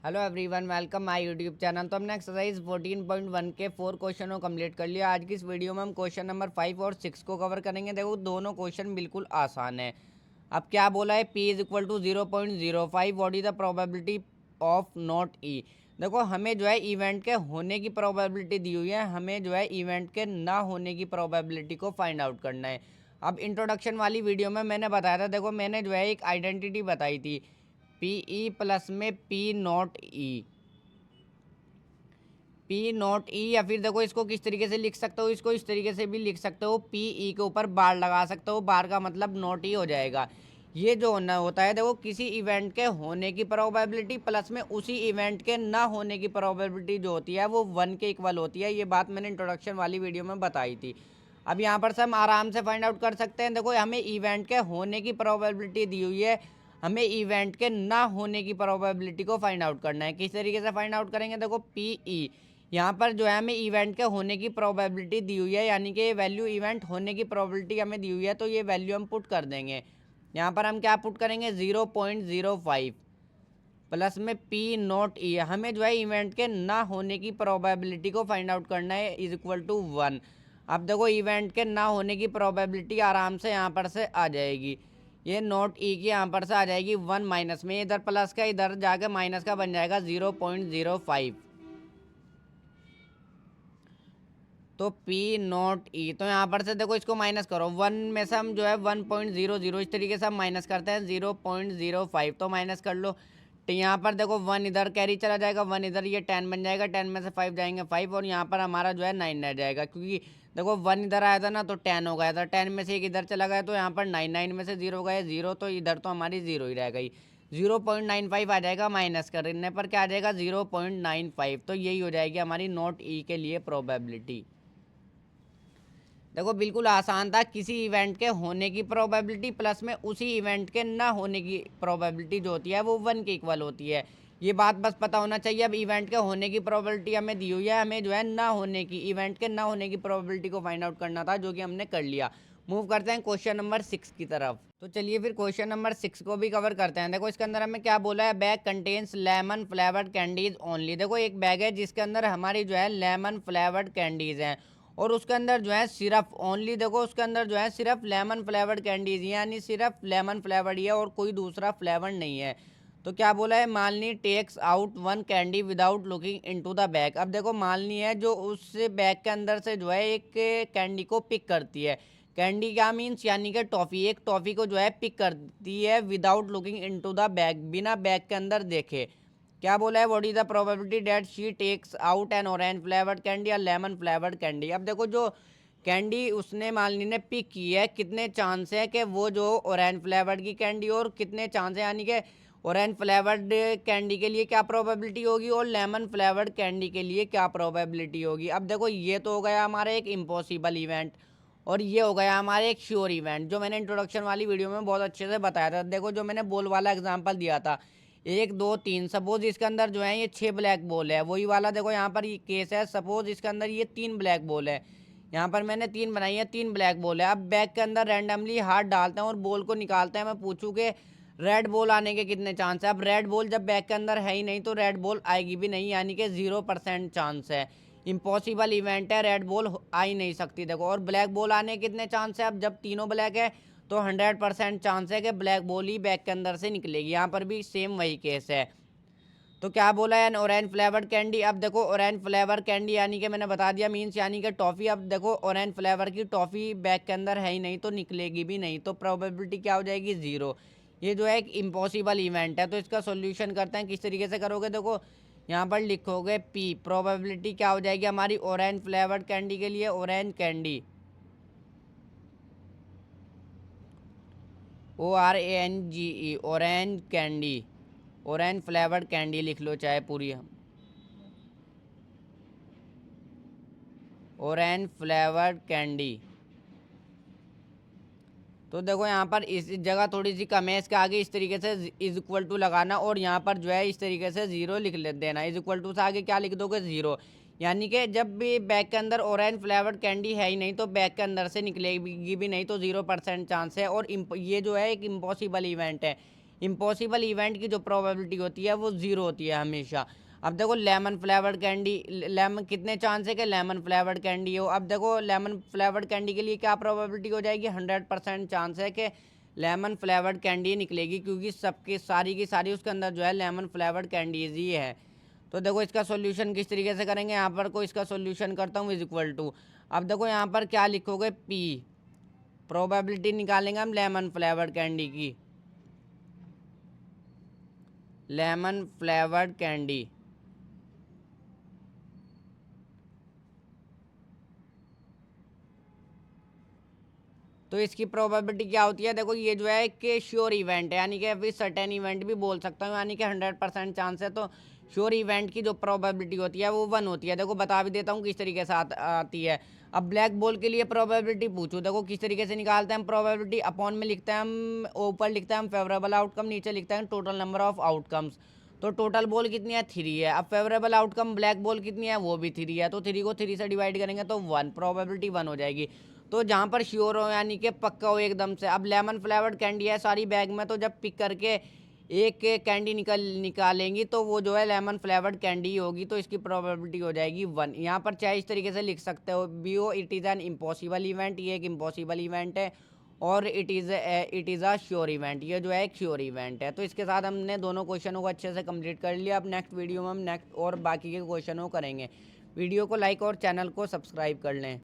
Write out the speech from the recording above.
Hello everyone, welcome my YouTube channel. तो हमने exercise 14.1 के 4 क्वेश्चन को कंप्लीट कर लिया। आज की इस वीडियो में हम क्वेश्चन नंबर 5 और 6 को कवर करेंगे। देखो दोनों क्वेश्चन बिल्कुल आसान है। अब क्या बोला है, P is equal to 0.05, what is the probability of not E. देखो हमें जो है इवेंट के होने की प्रोबेबिलिटी दी हुई है, हमें जो है इवेंट के ना होने की प्रोबेबिलिटी को फाइंड आउट करना है। अब इंट्रोडक्शन वाली वीडियो में मैंने बताया था, देखो मैंने जो है एक आइडेंटिटी बताई थी, पी ई प्लस में P not E, P not E. या फिर देखो इसको किस तरीके से लिख सकते हो, इसको इस तरीके से भी लिख सकते हो, पी ई के ऊपर बार लगा सकते हो, बार का मतलब नॉट ई हो जाएगा। ये जो होना होता है, देखो किसी इवेंट के होने की प्रोबेबिलिटी प्लस में उसी इवेंट के ना होने की प्रोबेबिलिटी जो होती है वो 1 के इक्वल होती है। ये बात मैंने इंट्रोडक्शन वाली वीडियो में बताई थी। अब यहाँ पर से हम आराम से फाइंड आउट कर सकते हैं। देखो हमें इवेंट के होने की प्रोबेबिलिटी दी हुई है, हमें इवेंट के ना होने की प्रोबेबिलिटी को फाइंड आउट करना है। किस तरीके से फाइंड आउट करेंगे, देखो पी ई, यहाँ पर जो है हमें इवेंट के होने की प्रोबेबिलिटी दी हुई है, यानी कि वैल्यू इवेंट होने की प्रोबेबिलिटी हमें दी हुई है, तो ये वैल्यू हम पुट कर देंगे। यहाँ पर हम क्या पुट करेंगे, 0.05 प्लस में पी नॉट ई। हमें जो है इवेंट के ना होने की प्रोबेबिलिटी को फाइंड आउट करना है, इज इक्वल टू 1। अब देखो इवेंट के ना होने की प्रोबेबिलिटी आराम से यहाँ पर से आ जाएगी, ये नॉट ई की यहाँ पर से आ जाएगी 1 माइनस में, इधर प्लस का इधर जाके माइनस का बन जाएगा 0.05। तो P नॉट ई, तो यहाँ पर से देखो इसको माइनस करो, 1 में से हम जो है 1.00 इस तरीके से हम माइनस करते हैं 0.05, तो माइनस कर लो। तो यहाँ पर देखो 1 इधर कैरी चला जाएगा, 1 इधर, ये 10 बन जाएगा, 10 में से 5 जाएंगे 5, और यहाँ पर हमारा जो है 9 रह जाएगा, क्योंकि देखो 1 इधर आया था ना तो 10 हो गया था, 10 में से एक इधर चला गया तो यहाँ पर 9, 9 में से 0 गया 0, तो इधर तो हमारी 0 ही रह गई। 0.95 आ जाएगा, माइनस करने पर क्या आ जाएगा 0.95, तो यही हो जाएगी हमारी नॉट ई के लिए प्रोबेबिलिटी। देखो बिल्कुल आसान था, किसी इवेंट के होने की प्रोबेबिलिटी प्लस में उसी इवेंट के ना होने की प्रोबेबिलिटी जो होती है वो 1 के इक्वल होती है। ये बात बस पता होना चाहिए। अब इवेंट के होने की प्रोबेबिलिटी हमें दी हुई है, हमें जो है ना होने की, इवेंट के ना होने की प्रोबेबिलिटी को फाइंड आउट करना था, जो कि हमने कर लिया। मूव करते हैं क्वेश्चन नंबर 6 की तरफ। तो चलिए फिर क्वेश्चन नंबर 6 को भी कवर करते हैं। देखो इसके अंदर हमें क्या बोला है, bag contains lemon flavoured candies only. देखो एक बैग है जिसके अंदर हमारी जो है लेमन फ्लेवर्ड कैंडीज हैं, और उसके अंदर जो है सिर्फ ओनली, देखो उसके अंदर जो है सिर्फ लेमन फ्लेवर्ड कैंडीज, यानी सिर्फ लेमन फ्लेवर्ड ही है और कोई दूसरा फ्लेवर नहीं है। तो क्या बोला है, Malini takes out 1 candy without looking into the bag. अब देखो मालनी है जो उस बैग के अंदर से जो है एक कैंडी को पिक करती है। कैंडी क्या मीन्स, यानी कि टॉफ़ी, एक टॉफ़ी को जो है पिक करती है without looking into the bag, बिना बैग के अंदर देखे। क्या बोला है, what is the probability that she takes out an orange flavoured candy या लेमन फ्लेवर्ड कैंडी। अब देखो जो कैंडी उसने मालनी ने पिक की है, कितने चांस है कि वो जो ऑरेंज फ्लेवर्ड की कैंडी, और कितने चांस है, यानी कि ऑरेंज फ्लेवर्ड कैंडी के लिए क्या प्रोबेबिलिटी होगी और लेमन फ्लेवर्ड कैंडी के लिए क्या प्रोबेबिलिटी होगी। अब देखो ये तो हो गया हमारा एक इम्पॉसिबल इवेंट, और ये हो गया हमारे एक श्योर इवेंट, जो मैंने इंट्रोडक्शन वाली वीडियो में बहुत अच्छे से बताया था। देखो जो मैंने बॉल वाला एग्जांपल दिया था, 1 2 3, सपोज इसके अंदर जो है ये 6 ब्लैक बॉल है, वही वाला देखो यहाँ पर ये केस है, सपोज इसके अंदर ये 3 ब्लैक बॉल है, यहाँ पर मैंने 3 बनाई है, 3 ब्लैक बॉल है। अब बैग के अंदर रैंडमली हाथ डालते हैं और बॉल को निकालते हैं, मैं पूछूँ कि रेड बॉल आने के कितने चांस है। अब रेड बॉल जब बैग के अंदर है ही नहीं तो रेड बॉल आएगी भी नहीं, यानी कि 0% चांस है, इम्पॉसिबल इवेंट है, रेड बॉल आ ही नहीं सकती। देखो और ब्लैक बॉल आने के कितने चांस है, अब जब तीनों ब्लैक है तो 100% चांस है कि ब्लैक बॉल ही बैग के अंदर से निकलेगी। यहाँ पर भी सेम वही केस है। तो क्या बोला है, ऑरेंज फ्लेवर्ड कैंडी। अब देखो ऑरेंज फ्लेवर कैंडी यानी कि मैंने बता दिया मीन्स यानी कि टॉफ़ी। अब देखो ऑरेंज फ्लेवर की टॉफ़ी बैग के अंदर है ही नहीं तो निकलेगी भी नहीं, तो प्रोबेबिलिटी क्या हो जाएगी, 0। ये जो है एक इम्पॉसिबल इवेंट है। तो इसका सोल्यूशन करते हैं, किस तरीके से करोगे, देखो यहाँ पर लिखोगे पी, प्रोबेबिलिटी क्या हो जाएगी हमारी ऑरेंज फ्लेवर्ड कैंडी के लिए, orange candy, ORANGE, orange candy, orange flavoured candy लिख लो चाहे पूरी, ऑरेंज फ्लेवर्ड कैंडी। तो देखो यहाँ पर इस जगह थोड़ी सी कम है, इसके आगे इस तरीके से इज इक्वल टू लगाना, और यहाँ पर जो है इस तरीके से 0 लिख ले देना। इज इक्वल टू से आगे क्या लिख दोगे, 0, यानी कि जब भी बैग के अंदर ऑरेंज फ्लेवर्ड कैंडी है ही नहीं तो बैग के अंदर से निकलेगी भी नहीं, तो 0% चांस है। और ये जो है एक इम्पॉसिबल इवेंट है, इम्पॉसिबल इवेंट की जो प्रोबेबिलिटी होती है वो 0 होती है हमेशा। अब देखो लेमन फ्लेवर्ड कैंडी, लेमन कितने चांस है कि लेमन फ्लेवर्ड कैंडी हो। अब देखो लेमन फ्लेवर्ड कैंडी के लिए क्या प्रोबेबिलिटी हो जाएगी, 100% चांस है कि लेमन फ्लेवर्ड कैंडी निकलेगी, क्योंकि सबकी सारी की सारी उसके अंदर जो है लेमन फ्लेवर्ड कैंडीज ही है। तो देखो इसका सॉल्यूशन किस तरीके से करेंगे, यहाँ पर को इसका सॉल्यूशन करता हूँ इज इक्वल टू, अब देखो यहाँ पर क्या लिखोगे, पी, प्रोबेबिलिटी निकालेंगे हम लेमन फ्लेवर्ड कैंडी की, लेमन फ्लेवर्ड कैंडी। तो इसकी प्रोबेबिलिटी क्या होती है, देखो ये जो है कि श्योर इवेंट है, यानी कि अभी सर्टेन इवेंट भी बोल सकता हूँ, यानी कि 100% चांस है। तो श्योर इवेंट की जो प्रोबेबिलिटी होती है वो 1 होती है। देखो बता भी देता हूँ किस तरीके से आती है। अब ब्लैक बॉल के लिए प्रोबेबिलिटी पूछूँ, देखो किस तरीके से निकालते हैं हम प्रोबेबिलिटी, अपॉन में लिखते हैं हम, ऊपर लिखते हैं हम फेवरेबल आउटकम, नीचे लिखते हैं टोटल नंबर ऑफ आउटकम्स। तो टोटल बॉल कितनी है, 3 है। अब फेवरेबल आउटकम ब्लैक बॉल कितनी है, वो भी 3 है। तो 3 को 3 से डिवाइड करेंगे तो 1, प्रोबेबिलिटी 1 हो जाएगी। तो जहाँ पर श्योर हो यानी कि पक्का हो एकदम से। अब लेमन फ्लेवर्ड कैंडी है सारी बैग में, तो जब पिक करके एक कैंडी निकालेंगी तो वो जो है लेमन फ्लेवर्ड कैंडी ही होगी। तो इसकी प्रोबेबिलिटी हो जाएगी 1। यहाँ पर चाहे इस तरीके से लिख सकते हो B O, it is an impossible event, ये एक इम्पॉसिबल इवेंट है, और it is a sure event, ये जो है एक श्योर इवेंट है। तो इसके साथ हमने दोनों क्वेश्चनों को अच्छे से कंप्लीट कर लिया। अब नेक्स्ट वीडियो में हम नेक्स्ट और बाकी के क्वेश्चनों को करेंगे। वीडियो को लाइक और चैनल को सब्सक्राइब कर लें।